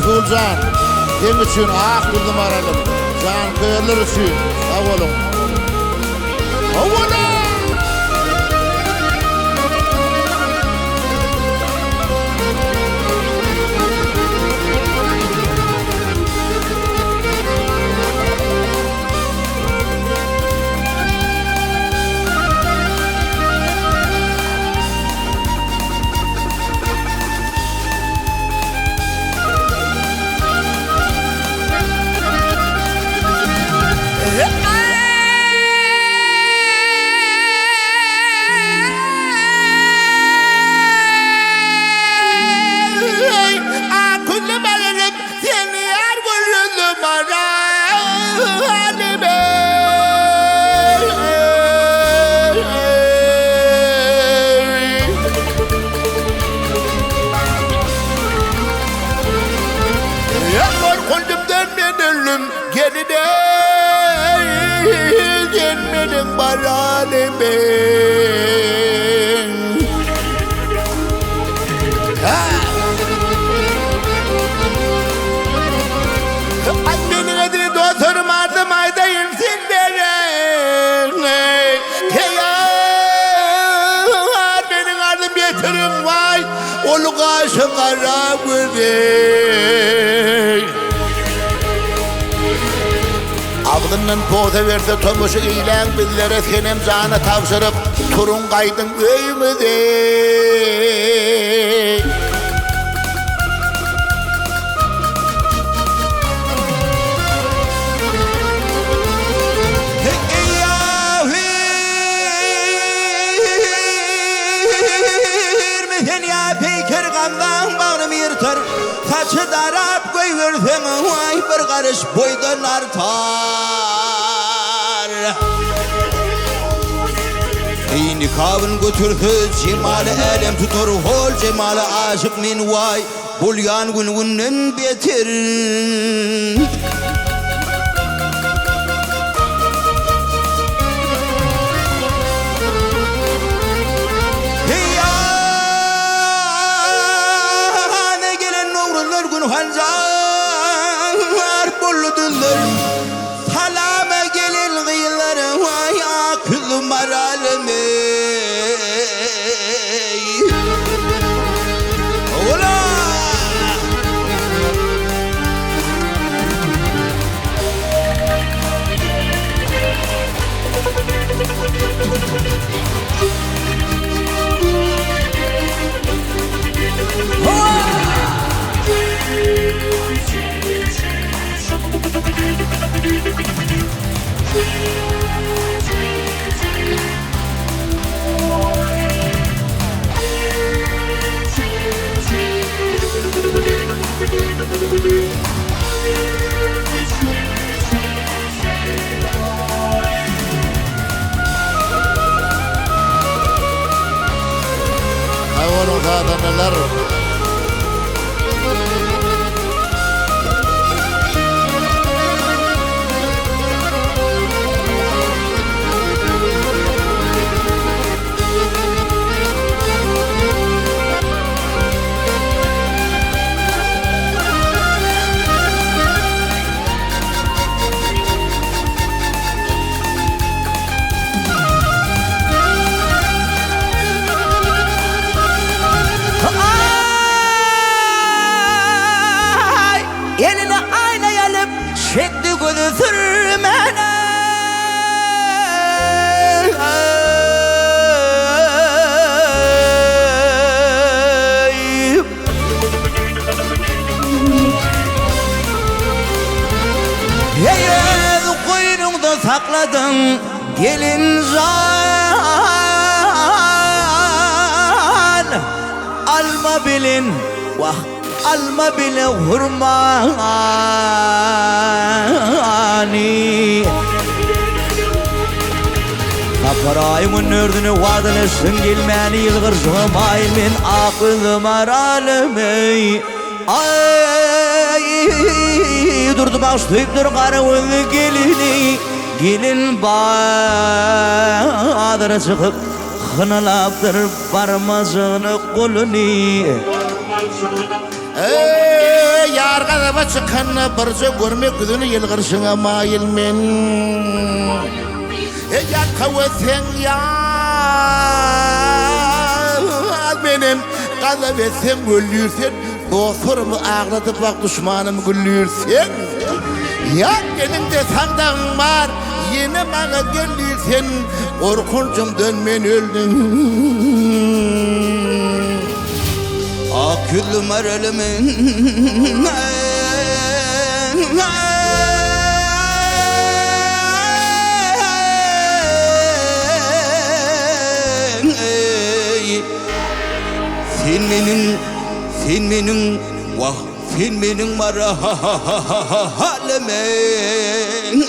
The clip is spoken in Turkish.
Resulcan, sen üçün ah kızım aralım. Can kıyılır üçün. Sağ olun. Sağ olun. Gelmedim baralime. Annenin adını dostlarım ardım aydayım sindirin. Benim ardım getirin vay. Olu kaşı kara güzel. Ağzından poğda verse tomuşu ilan bizlere senem canı tavşırıp turun kaydın öymüde. Ya peker kandan bağrım yırtır. Saçı darap koy versem vay bir karış boydan artar. Nikahın götürdü cemali elem tutur hol cemali aşık min vay. Bulyan gününden beter. Hancar buldular salama gelin kıyıları vay aklım aralime. Ola Hayvanın sağda neler? Eline aynayalım şekli gözü sürmene. Yeyez koynumda sakladın gelin can. Alma bilin vah. Alma bile hurmani. Kaparayımın ördünü vadılışın gelmeni yılgır şumaymin aklım aralımı. Ay durdu başlayıp dur karı önlü gelini. Gelin bağdırı çıkıp hınalaptır parmağını kolunu. yar kadaba çıkanna barca görmek güdünü yıl kırşına mayil men. Ya kavsen ya benim kadaba sen gülürsen dostlarımı ağlatıp bak düşmanımı gülürsen. Ya elimde sandağın var yine bana gelirsen korkuncumdan men öldüm. Aküllü merelimin Sen benim vah sen benim mara halemin